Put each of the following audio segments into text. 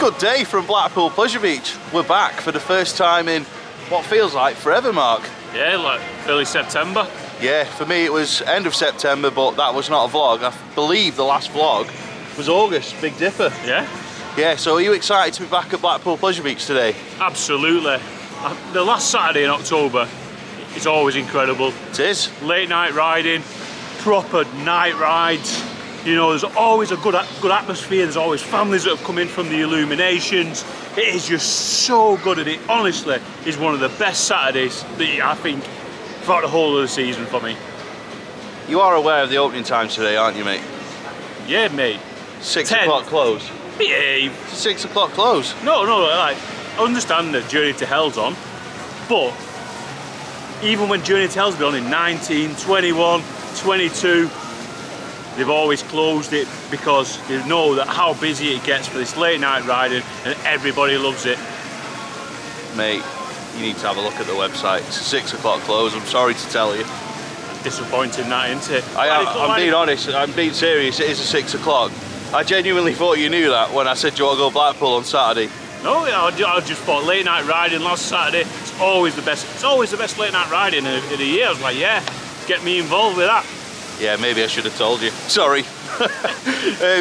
Good day from Blackpool Pleasure Beach. We're back for the first time in what feels like forever, Mark. Yeah, like early September. Yeah, for me it was end of September, but that was not a vlog. I believe the last vlog was August, Big Dipper. Yeah? Yeah, so are you excited to be back at Blackpool Pleasure Beach today? Absolutely. The last Saturday in October is always incredible. It is. Late night riding, proper night rides. You know, there's always a good atmosphere. There's always families that have come in from the illuminations. It is just so good, and it honestly is one of the best Saturdays that I think throughout the whole of the season for me. You are aware of the opening times today, aren't you, mate? Yeah, mate. 6 o'clock close. Behave. It's a 6 o'clock close. No, like, I understand that Journey to Hell's on, but even when Journey to Hell's been on in 19, 21, 22, they've always closed it because they know that how busy it gets for this late night riding, and everybody loves it. Mate, you need to have a look at the website. It's a 6 o'clock close, I'm sorry to tell you. Disappointing that, isn't it? I'm being honest, I'm being serious, it is a 6 o'clock. I genuinely thought you knew that when I said you want to go Blackpool on Saturday. No, I just thought late night riding last Saturday, it's always the best. It's always the best late night riding in a year. I was like, yeah, get me involved with that. Yeah, maybe I should have told you. Sorry.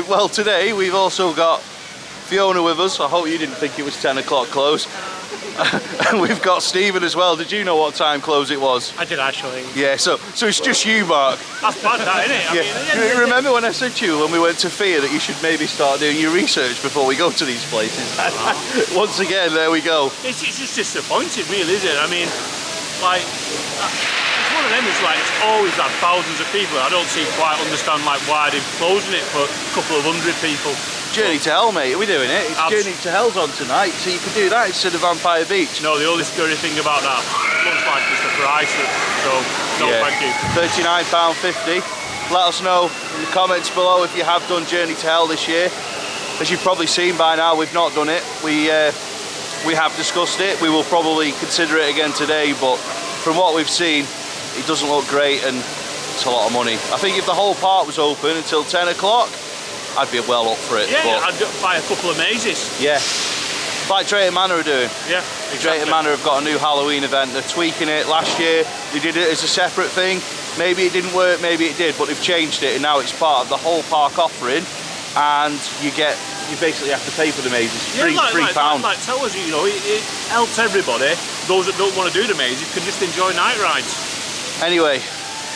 Well, today we've also got Fiona with us. I hope you didn't think it was 10 o'clock close. And we've got Stephen as well. Did you know what time close it was? I did actually. Yeah, so it's just you, Mark. That's bad, that, isn't it? Yeah. Remember when I said to you when we went to FIA that you should maybe start doing your research before we go to these places? Once again, there we go. It's just disappointing, really, isn't it? I mean, like, it's one of them, it's like, it's always like thousands of people. I don't quite understand like why they're closing it for a couple of hundred people. Journey to Hell, mate, are we doing it? It's Journey to Hell's on tonight, so you could do that instead of Vampire Beach. No, the only scary thing about that looks like it's the price, so no, yeah. Thank you. £39.50. Let us know in the comments below if you have done Journey to Hell this year. As you've probably seen by now, we've not done it. We have discussed it. We will probably consider it again today, but from what we've seen, it doesn't look great and it's a lot of money. I think if the whole park was open until 10 o'clock, I'd be well up for it. Yeah, but I'd buy a couple of mazes. Yeah, like Drayton Manor are doing. Yeah, exactly. Drayton Manor have got a new Halloween event. They're tweaking it. Last year they did it as a separate thing. Maybe it didn't work, maybe it did, but they've changed it and now it's part of the whole park offering. And you basically have to pay for the mazes. £3. Like tell us, you know, it helps everybody. Those that don't want to do the mazes can just enjoy night rides. Anyway,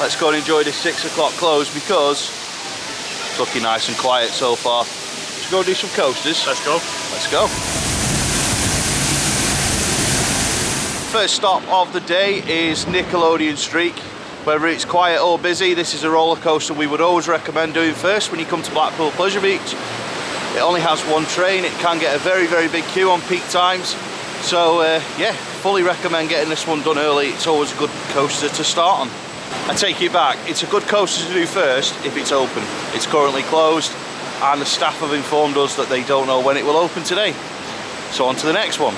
let's go and enjoy this 6 o'clock close because it's looking nice and quiet so far. Let's go do some coasters. Let's go. Let's go. First stop of the day is Nickelodeon Streak. Whether it's quiet or busy, this is a roller coaster we would always recommend doing first when you come to Blackpool Pleasure Beach. It only has one train. It can get a very, very big queue on peak times. So yeah, fully recommend getting this one done early. It's always a good coaster to start on. I take it back, it's a good coaster to do first if it's open. It's currently closed and the staff have informed us that they don't know when it will open today. So on to the next one.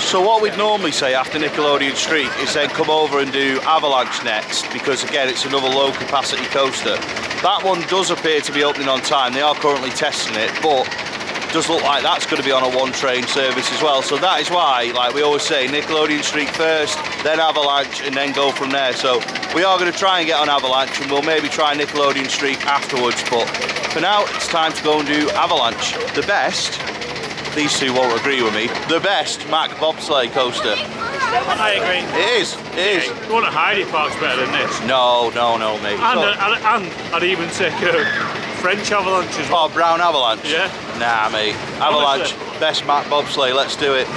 So what we'd normally say after Nickelodeon Streak is then come over and do Avalanche next, because again it's another low capacity coaster. That one does appear to be opening on time. They are currently testing it, but it does look like that's going to be on a one train service as well. So that is why, like we always say, Nickelodeon Streak first, then Avalanche, and then go from there. So we are going to try and get on Avalanche, and we'll maybe try Nickelodeon Streak afterwards, but for now it's time to go and do Avalanche. The best, these two won't agree with me, the best Mack bobsleigh coaster. I agree. It is, it is. You want a Heidi Park's better than this? No, mate. And I'd even take a French Avalanche as well. Oh, brown Avalanche? Yeah. Nah, mate. Avalanche, honestly. Best Mack bobsleigh, let's do it.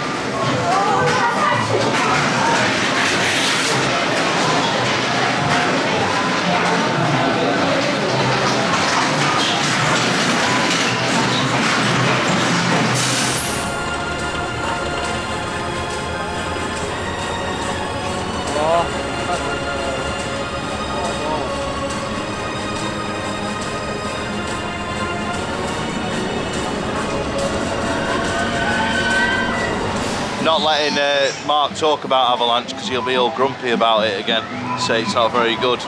Not letting Mark talk about Avalanche because he'll be all grumpy about it again. Say it's not very good.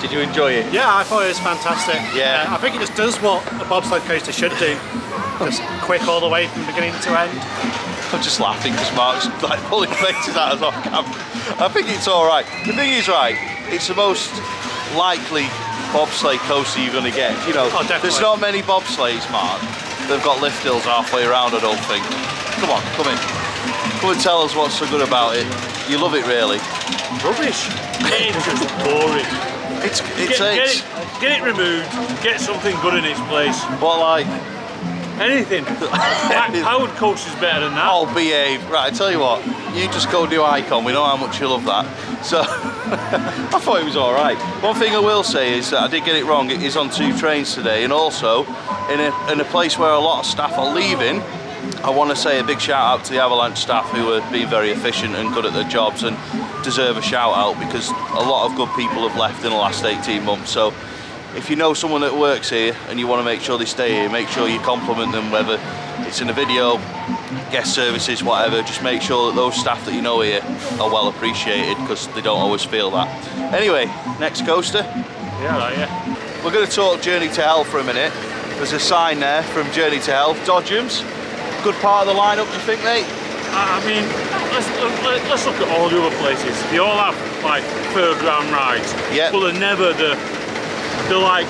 Did you enjoy it? Yeah, I thought it was fantastic. Yeah. I think it just does what a bobsled coaster should do. Just quick all the way from beginning to end. I'm just laughing because Mark's like pulling faces at us off camera. I think it's all right. The thing is, right, it's the most likely bobsleigh coaster you're going to get. You know, there's not many bobsleighs, Mark. They've got lift hills halfway around, I don't think. Come on, come in. Come and tell us what's so good about it. You love it, really. Rubbish. It's just boring. Get it removed. Get something good in its place. What, like? Anything. Howard coaster's better than that. Oh, behave. Right, I tell you what. You just go do Icon. We know how much you love that. So, I thought it was all right. One thing I will say is that I did get it wrong. It is on 2 trains today, and also in a place where a lot of staff are leaving. I want to say a big shout out to the Avalanche staff who are being very efficient and good at their jobs and deserve a shout out because a lot of good people have left in the last 18 months. So if you know someone that works here and you want to make sure they stay here, make sure you compliment them, whether it's in a video, guest services, whatever. Just make sure that those staff that you know here are well appreciated because they don't always feel that. Anyway, next coaster. Yeah, right, yeah. We're going to talk Journey to Hell for a minute. There's a sign there from Journey to Hell. Dodgems. Good part of the lineup, do you think, mate? I mean, let's look at all the other places. They all have like fairground rides, yep. But they're never they're like.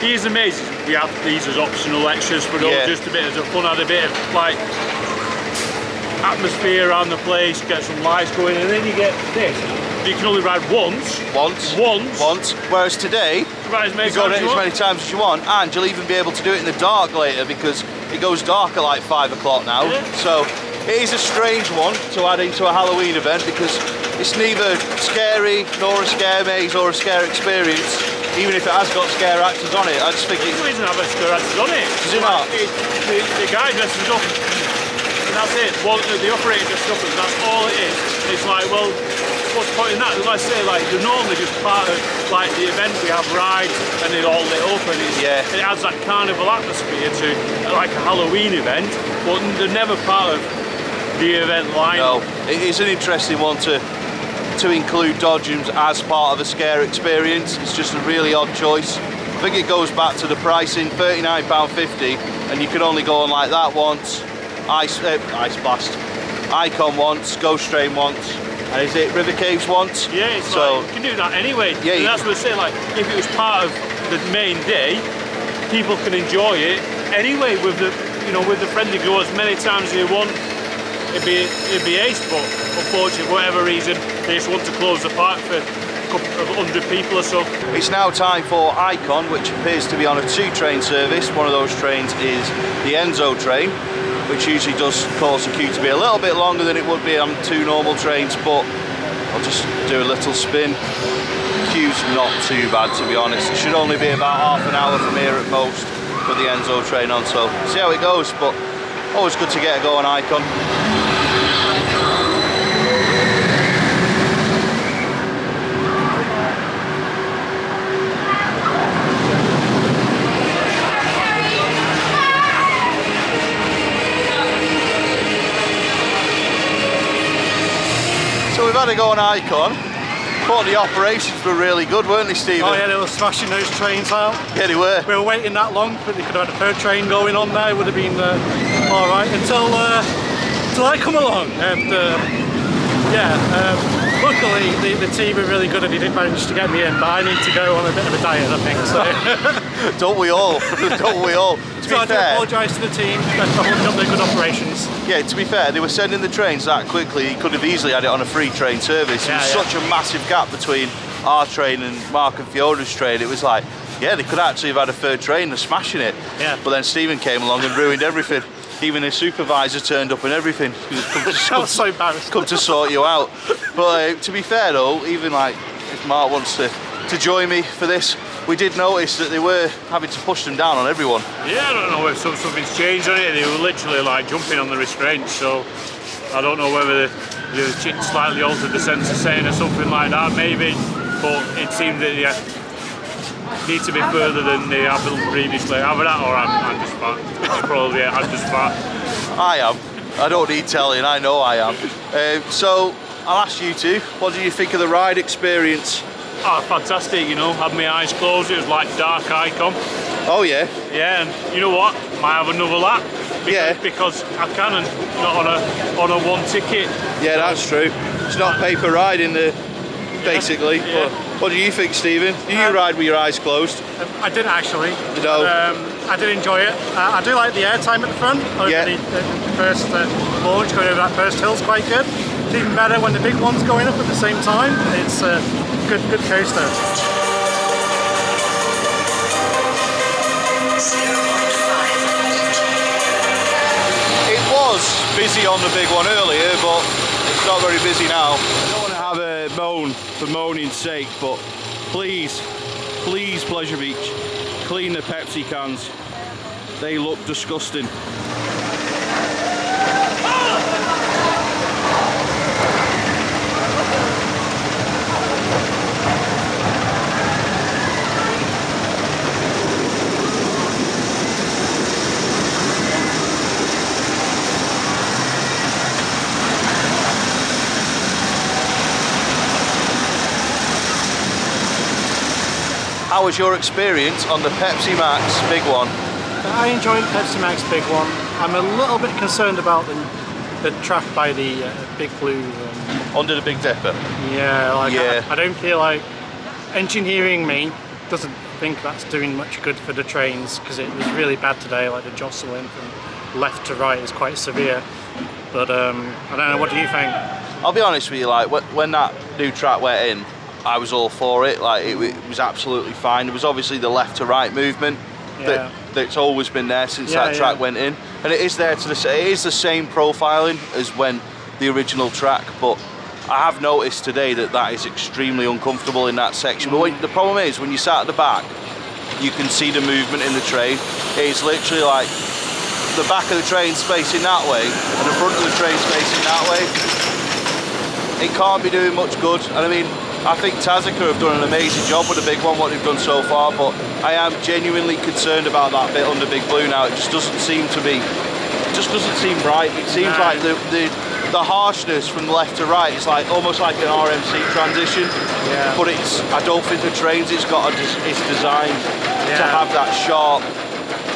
Here's amazing. We have these as optional extras for us, just a bit as a fun, add a bit of like atmosphere around the place, get some lights going, and then you get this. You can only ride once. Whereas today, you ride you go as many times as you want, and you'll even be able to do it in the dark later because it goes dark at like 5 o'clock now. Yeah. So it is a strange one to add into a Halloween event because it's neither scary nor a scare maze or a scare experience. Even if it has got scare actors on it, I just think it doesn't have a scare actors on it. Does it not? The guy dresses up, and that's it. Well, the operator dresses up, and that's all it is. It's like, well, what's the point in that? Like I say, like they're normally just part of like the event. We have rides, and they're all lit up, and it adds that carnival atmosphere to like a Halloween event. But they're never part of the event lineup. No, it is an interesting one to include Dodgems as part of a scare experience. It's just a really odd choice. I think it goes back to the pricing, £39.50, and you can only go on like that once, Ice Blast, Icon once, Ghost Train once, and is it River Caves once? Yeah, it's so like, you can do that anyway. Yeah, that's what I say, like if it was part of the main day, people can enjoy it anyway with the with the friendly go as many times as they want. It'd be ace, but unfortunately, for whatever reason, they just want to close the park for a couple of 100 people or so. It's now time for Icon, which appears to be on a 2-train service. One of those trains is the Enzo train, which usually does cause the queue to be a little bit longer than it would be on 2 normal trains, but I'll just do a little spin. The queue's not too bad, to be honest. It should only be about half an hour from here at most with the Enzo train on, so see how it goes, but always good to get a go on Icon. So we've had a go on Icon. Thought the operations were really good, weren't they, Stephen? Oh yeah, they were smashing those trains out. Yeah, they were. We were waiting that long, but they could have had a third train going on there. It would have been all right until I come along. And luckily the team are really good and they did manage to get me in, but I need to go on a bit of a diet, I think. So don't we all? Don't we all? So I do apologise to the team for holding up their good operations. Yeah, to be fair, they were sending the trains that quickly. You could have easily had it on a free train service. There was such a massive gap between our train and Mark and Fiona's train. It was like, yeah, they could actually have had a third train. They're smashing it. Yeah. But then Stephen came along and ruined everything. Even his supervisor turned up and everything. That was so embarrassing. Come to sort you out. But to be fair though, even like if Mark wants to join me for this, we did notice that they were having to push them down on everyone. Yeah, I don't know if something's changed on it. They were literally like jumping on the restraints, so I don't know whether they slightly altered the sensor setting or something like that, maybe. But it seemed that need to be further than they have done previously. Either that or I'm just fat. It's probably I'm just fat. I am. I don't need telling, I know I am. So I'll ask you two, what do you think of the ride experience? Oh, fantastic, had my eyes closed, it was like dark Icon. Oh yeah? Yeah, and you know what? might have another lap. Because I can, and not on a one ticket. Yeah, that's true. It's not paper riding basically. Yeah. But what do you think, Stephen? Do you ride with your eyes closed? I didn't actually. No. I did enjoy it. I do like the airtime at the front. The first launch going over that first hill's quite good. It's even better when the big one's going up at the same time. It's a good coaster. It was busy on the big one earlier, but it's not very busy now. I don't want to have a moan for moaning's sake, but please, Pleasure Beach, clean the Pepsi cans. They look disgusting. How was your experience on the Pepsi Max big one? I enjoyed the Pepsi Max big one. I'm a little bit concerned about the track by the Big Blue. Under the Big Dipper? Yeah, Yeah. I don't feel like engineering me doesn't think that's doing much good for the trains, because it was really bad today, like the jostling from left to right is quite severe. But I don't know, what do you think? I'll be honest with you, like when that new track went in, I was all for it. Like it was absolutely fine. There was obviously the left to right movement that's always been there since that track went in, and it is there to it is the same profiling as when the original track. But I have noticed today that is extremely uncomfortable in that section. But the problem is when you sat at the back, you can see the movement in the train. It's literally like the back of the train facing that way and the front of the train facing that way. It can't be doing much good. And I mean, I think Tazika have done an amazing job with the big one, what they've done so far, but I am genuinely concerned about that bit under Big Blue now. It just doesn't seem to be, it just doesn't seem right. It seems like the harshness from left to right is like almost like an RMC transition, but I don't think the trains it's designed to have that sharp.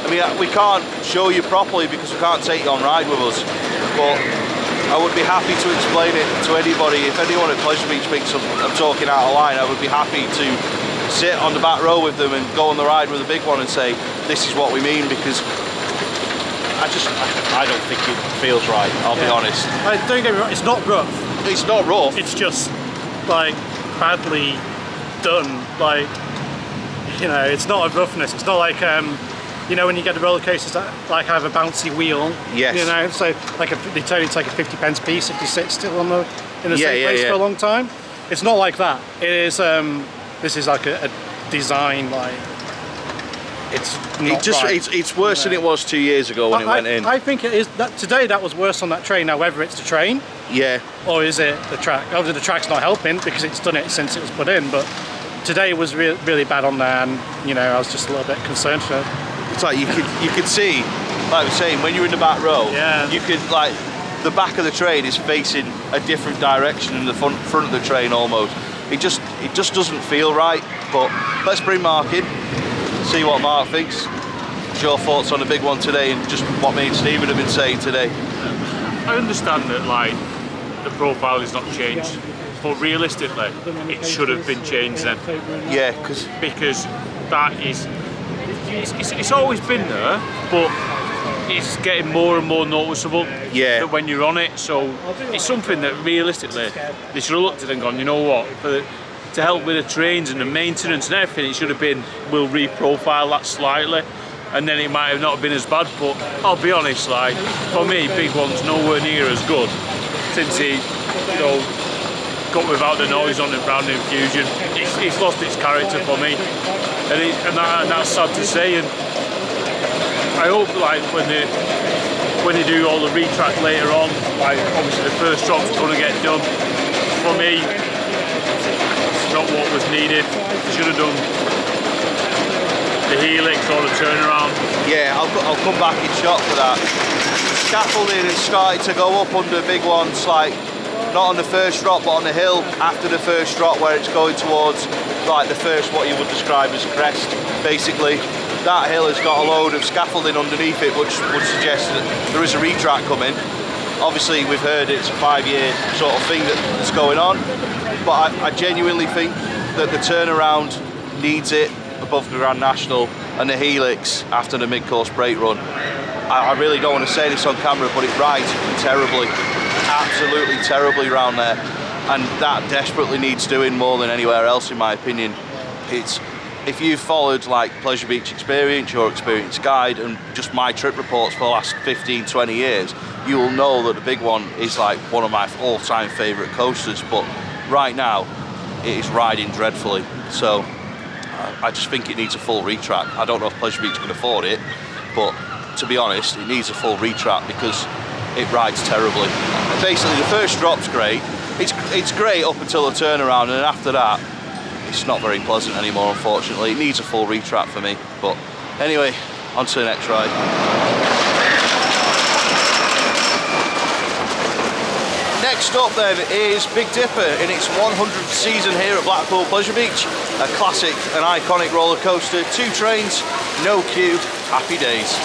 I mean, we can't show you properly because we can't take you on ride with us, but I would be happy to explain it to anybody. If anyone at Pleasure Beach thinks I'm talking out of line, I would be happy to sit on the back row with them and go on the ride with the big one and say, this is what we mean, because I don't think it feels right, I'll be honest. Don't get me wrong, it's not rough. It's not rough. It's just like badly done. Like, you know, it's not a roughness. It's not like you know, when you get the roller coasters that like have a bouncy wheel. Yes. You know, so like they tell you it's like a 50p piece if you sit still in the same place for a long time. It's not like that. It is. This is like a design, like it's not right. It's worse than it was 2 years ago when it went in. I think it is. That today that was worse on that train. Now whether it's the train, or is it the track? Obviously the track's not helping because it's done it since it was put in. But today it was really bad on there, and you know I was just a little bit concerned for it. It's like you could see, like I was saying, when you're in the back row, you could like the back of the train is facing a different direction than the front of the train almost. It just doesn't feel right. But let's bring Mark in, see what Mark thinks. What's your thoughts on the big one today and just what me and Stephen have been saying today? I understand that like the profile is not changed, but realistically it should have been changed then. Yeah, because that is it's always been there, but it's getting more and more noticeable when you're on it. So it's something that realistically they should have looked at and gone, you know what, to help with the trains and the maintenance and everything, it should have been, we'll re-profile that slightly, and then it might have not been as bad. But I'll be honest, like for me, Big One's nowhere near as good since he, you know, got without the noise on the round infusion. It's lost its character for me, and that's sad to say. And I hope like when they do all the retrack later on, like obviously the first drop's going to get done. For me, it's not what was needed. Should have done the helix or the turnaround. Yeah, I'll come back in shot for that. Scaffolding has started to go up under big ones, like not on the first drop but on the hill after the first drop, where it's going towards like the first what you would describe as crest basically. that hill has got a load of scaffolding underneath it, which would suggest that there is a retrack coming. Obviously, we've heard it's a 5-year sort of thing that's going on, but I genuinely think that the turnaround needs it above the Grand National and the Helix after the mid-course brake run. I really don't want to say this on camera, but it rides terribly, absolutely terribly round there, and that desperately needs doing more than anywhere else, in my opinion. If you've followed like Pleasure Beach Experience, your Experience Guide, and just my trip reports for the last 15-20 years, you will know that the big one is like one of my all-time favourite coasters, but right now it is riding dreadfully. So I just think it needs a full retrack. I don't know if Pleasure Beach can afford it, but to be honest, it needs a full retrack because it rides terribly. Basically, the first drop's great. It's great up until the turnaround, and then after that, it's not very pleasant anymore, unfortunately. It needs a full retrack for me. But anyway, on to the next ride. Next up then is Big Dipper in its 100th season here at Blackpool Pleasure Beach. A classic and iconic roller coaster, 2 trains, no queue, happy days.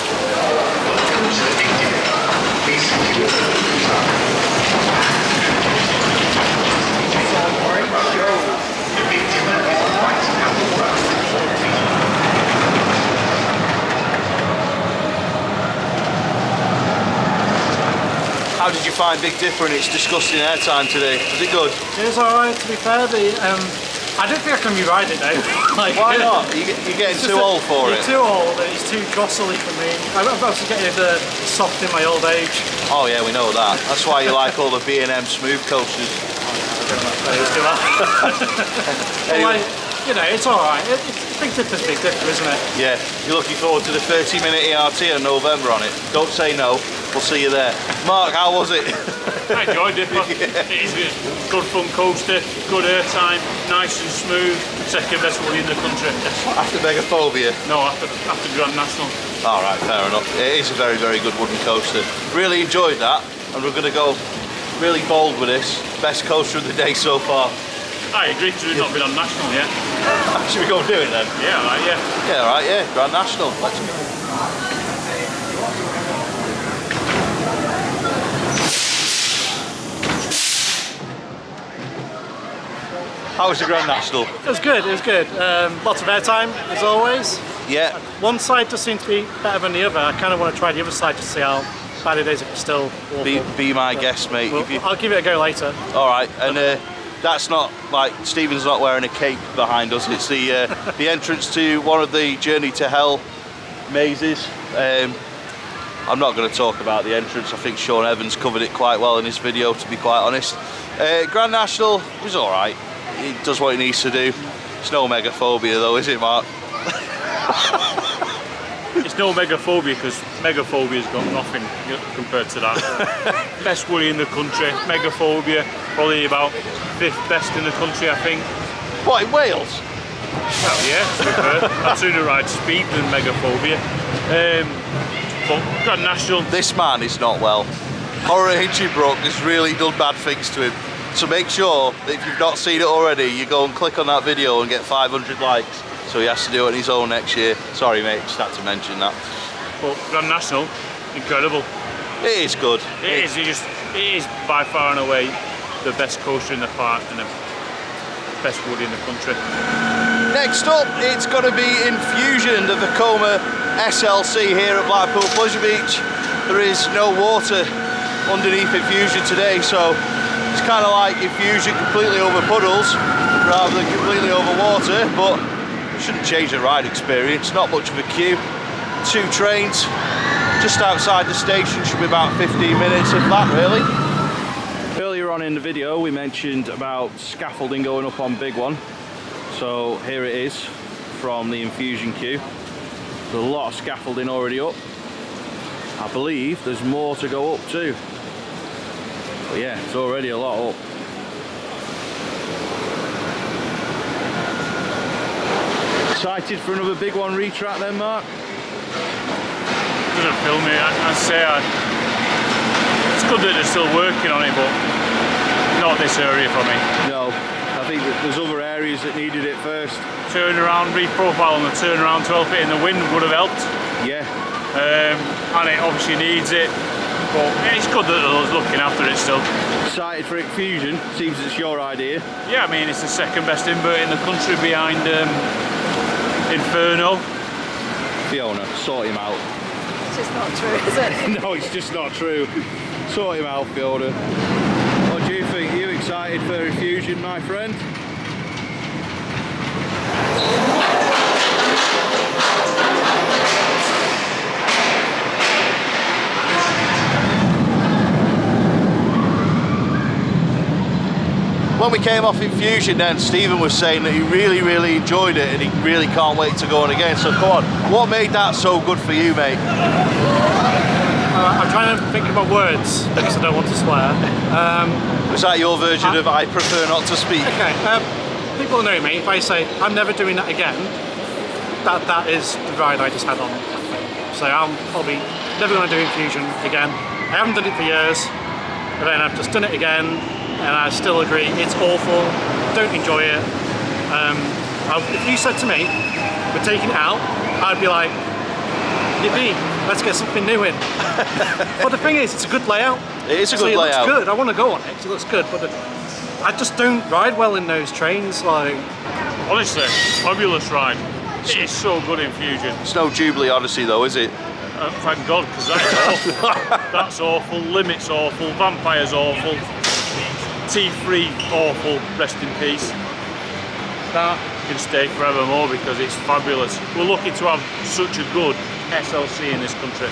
How did you find Big Dipper in its disgusting airtime today? Was it good? It was alright, to be fair. I don't think I can rewrite it now. Like, why not? You're getting too old for it. It's too old and it's too jostly for me. I'm obviously getting soft in my old age. Oh yeah, we know that. That's why you like all the B&M smooth coasters. Anyway. You know, it's alright. Big Dipper's Big Dipper, isn't it? Yeah, you're looking forward to the 30-minute ERT in November on it. Don't say no, we'll see you there. Mark, how was it? I enjoyed it. Yeah. It is a good fun coaster, good airtime, nice and smooth. Second best one in the country. After Megaphobia? No, after Grand National. Alright, fair enough. It is a very, very good wooden coaster. Really enjoyed that, and we're going to go really bold with this. Best coaster of the day so far. I agree, because we've not been on National yet. Should we go and do it then? Yeah, right, yeah. Yeah, alright, yeah. Grand National. Let's go. How was the Grand National? It was good, lots of airtime, as always. Yeah. One side does seem to be better than the other. I kind of want to try the other side to see how bad it is if it's still awful. Be my guest, mate. Well, I'll give it a go later. Alright, and that's not, like, Stephen's not wearing a cape behind us. It's the entrance to one of the Journey to Hell mazes. I'm not going to talk about the entrance. I think Sean Evans covered it quite well in his video, to be quite honest. Grand National was alright. It does what it needs to do. It's no Megaphobia though, is it, Mark? It's no Megaphobia, because Megaphobia's got nothing compared to that. Best woolly in the country. Megaphobia, probably about 5th best in the country, I think. What, in Wales? Well, yeah, to be fair. I'd sooner ride Speed than Megaphobia. But Grand National. This man is not well. Horror Hinchingbrooke has really done bad things to him. So make sure that if you've not seen it already, you go and click on that video and get 500 likes. So he has to do it on his own next year. Sorry mate, just had to mention that. But Grand National, incredible. It is good. It is by far and away the best coaster in the park and the best wood in the country. Next up, it's going to be Infusion, the Vekoma SLC here at Blackpool Pleasure Beach. There is no water underneath Infusion today, so it's kind of like Infusion completely over puddles rather than completely over water, but it shouldn't change the ride experience. Not much of a queue. 2 trains just outside the station, should be about 15 minutes if that really. Earlier on in the video we mentioned about scaffolding going up on Big One. So here it is from the Infusion queue. There's a lot of scaffolding already up. I believe there's more to go up too. But yeah, it's already a lot up. Excited for another Big One retrack then, Mark? Doesn't fill me. I say it's good that they're still working on it, but not this area for me. No, I think that there's other areas that needed it first. Turnaround, reprofile on the turnaround to help it in the wind would have helped. Yeah. And it obviously needs it, but it's good that they're looking after it still. Excited for Fusion, seems it's your idea. Yeah, I mean, it's the second best inverter in the country behind Inferno. Fiona, sort him out. It's just not true, is it? No, it's just not true. Sort him out, Fiona. What do you think? Are you excited for Fusion, my friend? When we came off Infusion then, Stephen was saying that he really enjoyed it and he really can't wait to go on again. So come on, what made that so good for you, mate? I'm trying to think of my words because I don't want to swear. Was that your version of I prefer not to speak? Okay, people know me. If I say I'm never doing that again, that is the ride I just had on. So I'm probably never going to do Infusion again. I haven't done it for years, but then I've just done it again. And I still agree, it's awful, don't enjoy it. If you said to me, we're taking it out, I'd be like, yippee, let's get something new in. But the thing is, it's a good layout. It is a good layout. It looks good, I want to go on it, because it looks good, but I just don't ride well in those trains. Like, honestly, fabulous ride. It is so good in Fusion. It's no Jubilee Odyssey though, is it? Thank God, because that's awful. That's awful, Limit's awful, Vampire's awful. T3 awful, rest in peace. That can stay forevermore because it's fabulous. We're lucky to have such a good SLC in this country.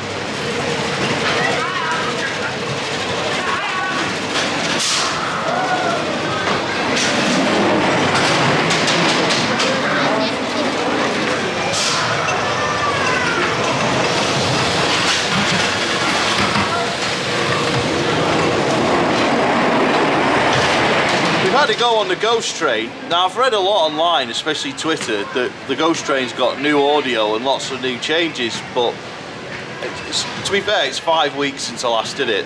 Had to go on the Ghost Train. Now I've read a lot online, especially Twitter, that the Ghost Train's got new audio and lots of new changes, but to be fair, it's 5 weeks since I last did it.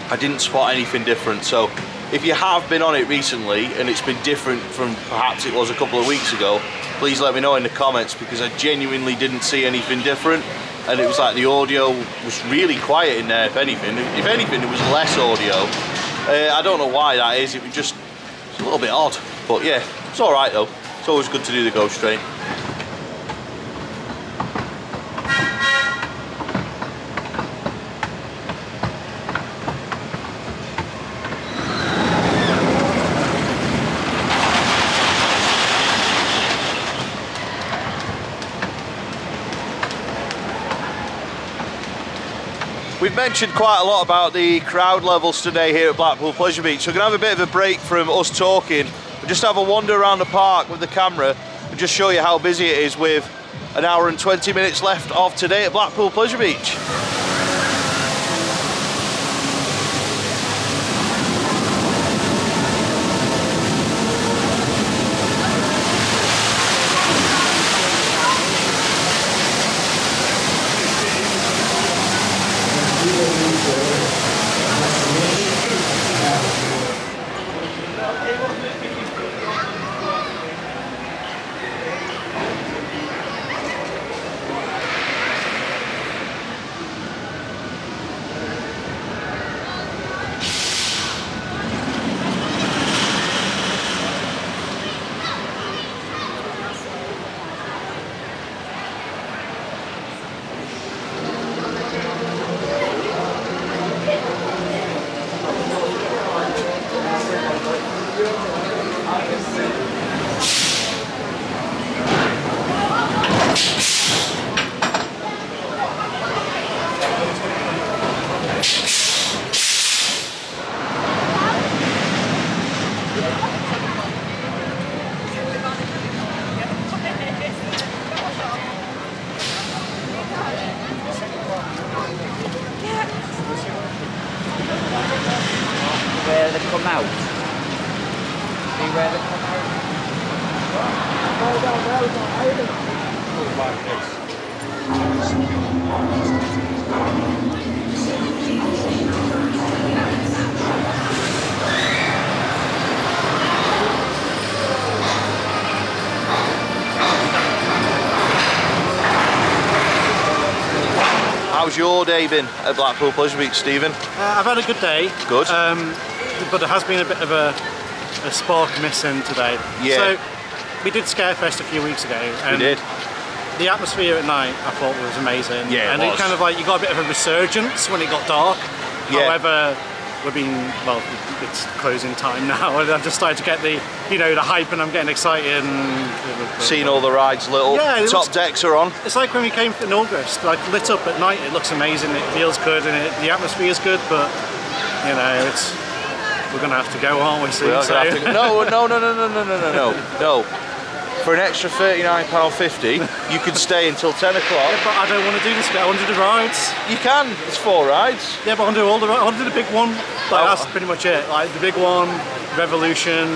I didn't spot anything different, so if you have been on it recently and it's been different from perhaps it was a couple of weeks ago, please let me know in the comments, because I genuinely didn't see anything different, and it was like the audio was really quiet in there. If anything there was less audio. I don't know why that is. It was just a little bit odd, but yeah, it's all right though. It's always good to do the Ghost Train. We've mentioned quite a lot about the crowd levels today here at Blackpool Pleasure Beach, so we're going to have a bit of a break from us talking and just have a wander around the park with the camera and just show you how busy it is with an hour and 20 minutes left of today at Blackpool Pleasure Beach. Where they come out. See where they come out? Like this. how's your day been at Blackpool Pleasure Beach, Stephen? I've had a good day. Good. But there has been a bit of a spark missing today. Yeah. So we did Scarefest a few weeks ago. And We did. The atmosphere at night I thought was amazing. Yeah, and it it was. kind of like, you got a bit of a resurgence when it got dark. Yeah. However, it's closing time now, and I've just started to get the hype, and I'm getting excited. And Seen all the rides lit up. Yeah, it Top looks- decks are on. It's like when we came in August, like lit up at night. It looks amazing. It feels good, and the atmosphere is good. But we're gonna have to go, aren't we? Soon, We are gonna have to go. No. For an extra £39.50, you can stay until 10 o'clock. Yeah, but I don't want to do this. I want to do the rides. You can. It's 4 rides. Yeah, but I want to do all the. I want to do the big one. Like, Oh. that's pretty much it. Like the big one, Revolution,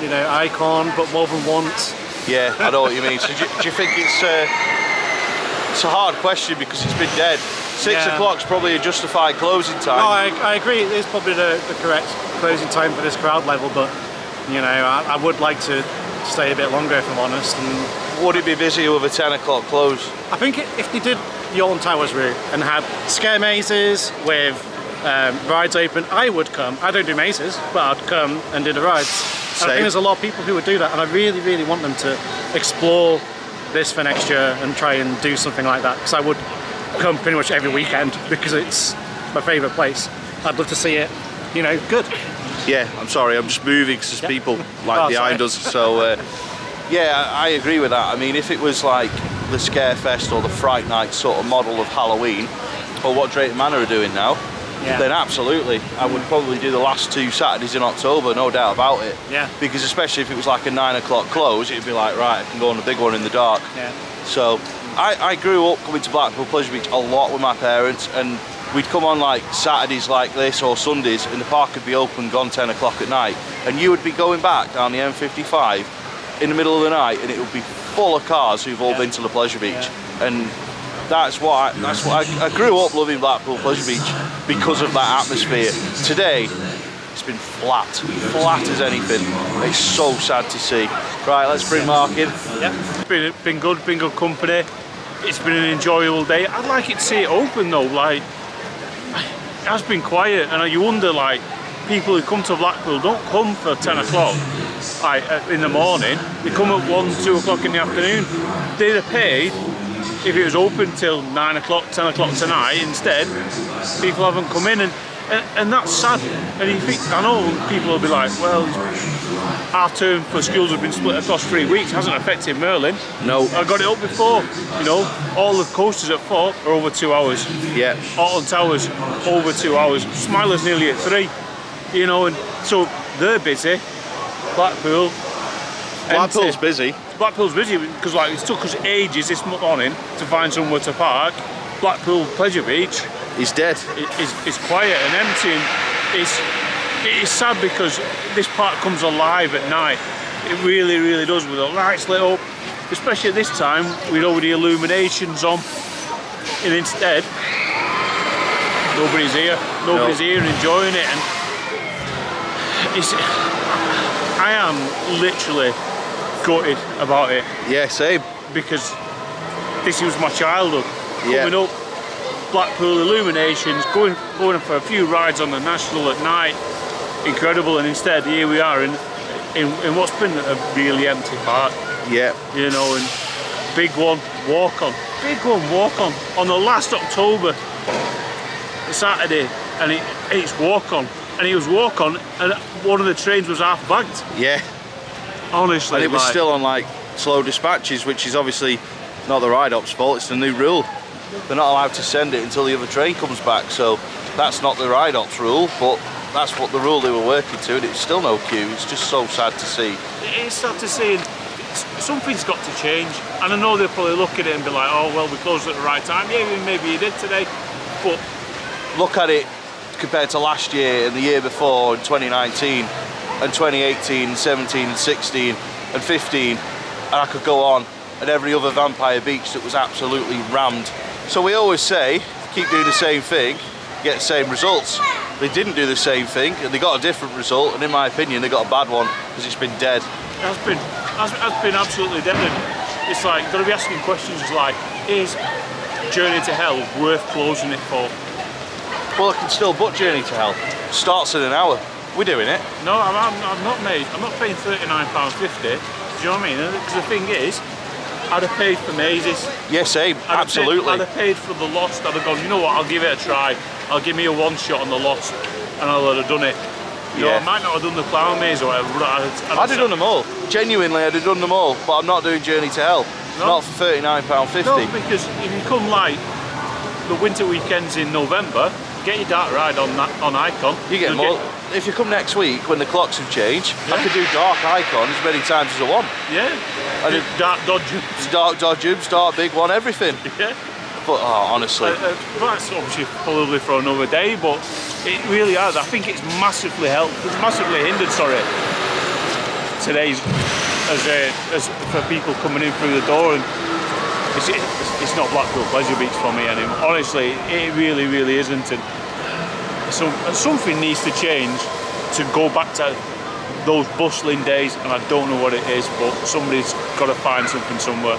Icon, but more than once. Yeah, I know what you mean. So do you think it's a hard question because it's been dead? 6 Yeah. o'clock's probably a justified closing time. No, I agree. It is probably the correct closing time for this crowd level, but I would like to stay a bit longer if I'm honest. And Would it be busier with a 10 o'clock close? I think if they did the Alton Towers route and had scare mazes with rides open, I would come. I don't do mazes, but I'd come and do the rides. And I think there's a lot of people who would do that, and I really, really want them to explore this for next year and try and do something like that, because I would come pretty much every weekend because it's my favourite place. I'd love to see it, good. Yeah, I'm sorry, I'm just moving because there's people like behind us. So, yeah, I agree with that. I mean, if it was like the Scarefest or the Fright Night sort of model of Halloween, or what Drayton Manor are doing now, then absolutely, I would probably do the last 2 Saturdays in October, no doubt about it. Yeah. Because especially if it was like a 9 o'clock close, it'd be like, right, I can go on the big one in the dark. Yeah. So, I grew up coming to Blackpool Pleasure Beach a lot with my parents, and we'd come on like Saturdays like this or Sundays, and the park would be open, gone 10 o'clock at night, and you would be going back down the M55 in the middle of the night, and it would be full of cars who've all been to the Pleasure Beach. And that's what I grew up loving Blackpool Pleasure Beach because of that atmosphere. Today, it's been flat as anything. It's so sad to see. Right, let's bring Mark in. Yeah, it's been good company. It's been an enjoyable day. I'd like it to see it open though. Like, it has been quiet, and you wonder, like, people who come to Blackpool don't come for 10 o'clock in the morning. They come at 1, 2 o'clock in the afternoon. They'd have paid if it was open till 9 o'clock, 10 o'clock tonight. Instead, people haven't come in, and that's sad. And you think, I know people will be like, well, our term for schools have been split across 3 weeks, hasn't affected Merlin. No. I got it up before, all the coasters at 4 are over 2 hours. Yeah. Alton Towers, over 2 hours. Smiler's nearly at 3, and so they're busy. Blackpool. Blackpool's empty. busy. Blackpool's busy because it took us ages this morning to find somewhere to park. Blackpool Pleasure Beach He's dead. is quiet and empty, and it is sad because this park comes alive at night. It really, really does, with the lights lit up, especially at this time with all the illuminations on. And instead, nobody's here. Nobody's here enjoying it, and I am literally gutted about it. Yeah, same. Because this was my childhood. Yeah. Coming up, Blackpool illuminations, going for a few rides on the National at night, incredible. And instead, here we are in what's been a really empty park. Yeah. And big one, walk on. Big one, walk on the last October, Saturday, and it's walk on. And it was walk on, and one of the trains was half bagged. Yeah. Honestly. And it was still on like slow dispatches, which is obviously not the ride op's fault, it's the new rule. They're not allowed to send it until the other train comes back, so that's not the ride op's rule, but that's what the rule they were working to, and it's still no queue. It's just so sad to see. It is sad to see, and something's got to change. And I know they'll probably look at it and be like, oh well, we closed at the right time. Yeah, maybe you did today, but look at it compared to last year and the year before, in 2019 and 2018, 17 and 16 and 15, and I could go on, and every other Vampire Beach that was absolutely rammed. So we always say, keep doing the same thing, get the same results. They didn't do the same thing, and they got a different result, and in my opinion they got a bad one because it's been dead. It has been absolutely dead. And it's like, got to be asking questions like, is Journey to Hell worth closing it for? Well, I can still book Journey to Hell. Starts in an hour. We're doing it. No, I'm not paying £39.50. Do you know what I mean? Because the thing is, I'd have paid for mazes. Yes, same. Absolutely. I'd have paid for the Lost. I'd have gone, you know what, I'll give it a try. I'll give me a one shot on the Lost, and I'll have done it. You know, I might not have done the clown maze or whatever, but I'd have done them all. Genuinely, I'd have done them all, but I'm not doing Journey to Hell. No. Not for £39.50. No, because if you come like the winter weekends in November, get your dark ride on Icon. You get more. If you come next week when the clocks have changed, I could do Dark Icon as many times as I want. Yeah. I did Dark Dodgems. Dark Dodgems, Dark Big One, everything. Yeah. But honestly, that's obviously probably for another day, but it really has. I think it's massively hindered. Sorry, today's as for people coming in through the door, and it's not Blackpool Pleasure Beach for me anymore. Honestly, it really isn't. And something needs to change to go back to those bustling days, and I don't know what it is, but somebody's got to find something somewhere.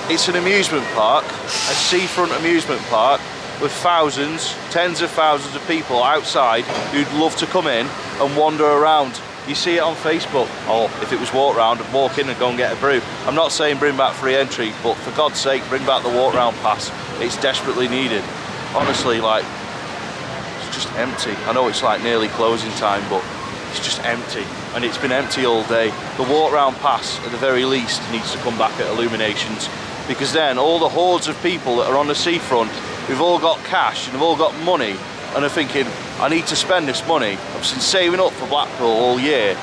it's an amusement park, a seafront amusement park with thousands, tens of thousands of people outside who'd love to come in and wander around. You see it on Facebook. Oh, if it was walk round, I'd walk in and go and get a brew. I'm not saying bring back free entry, but for God's sake, bring back the walk round pass. It's desperately needed. Honestly, like, it's just empty. I know it's like nearly closing time, but it's just empty. And it's been empty all day. The walk round pass, at the very least, needs to come back at Illuminations, because then all the hordes of people that are on the seafront, who've all got cash and have all got money, and are thinking, I need to spend this money. I've been saving up for Blackpool all year.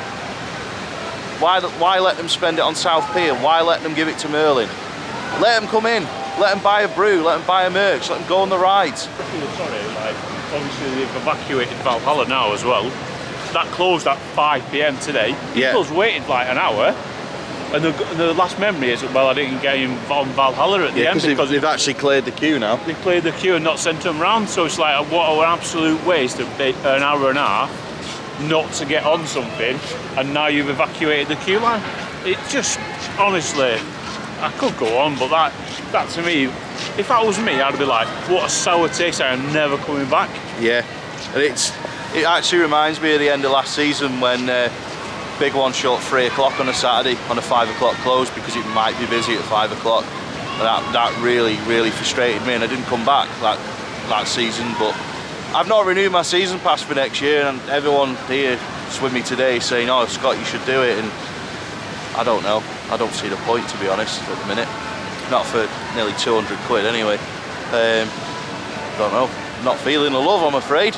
Why let them spend it on South Pier? Why let them give it to Merlin? Let them come in. Let them buy a brew. Let them buy a merch. Let them go on the rides. Sorry, like, obviously they've evacuated Valhalla now as well. That closed at 5 PM today. People's waited like an hour. And the last memory is, well, I didn't get in on Valhalla at the end because they've actually cleared the queue now. They cleared the queue and not sent them round, so it's like, what an absolute waste of an hour and a half not to get on something, and now you've evacuated the queue line. It just, honestly, I could go on, but that to me, if that was me, I'd be like, what a sour taste, I am never coming back. Yeah, and it actually reminds me of the end of last season when Big One shut 3 o'clock on a Saturday on a 5 o'clock close because it might be busy at 5 o'clock. And that really frustrated me, and I didn't come back that season. But I've not renewed my season pass for next year, and everyone here is with me today saying, oh Scott, you should do it, and I don't know. I don't see the point, to be honest, at the minute. Not for nearly 200 quid anyway. Don't know. Not feeling the love, I'm afraid.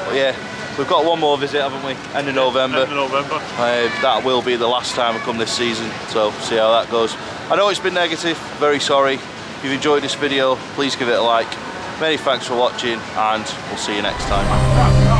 But yeah. We've got one more visit, haven't we? End of November. End of November. That will be the last time I come this season, so see how that goes. I know it's been negative, very sorry. If you've enjoyed this video, please give it a like. Many thanks for watching, and we'll see you next time.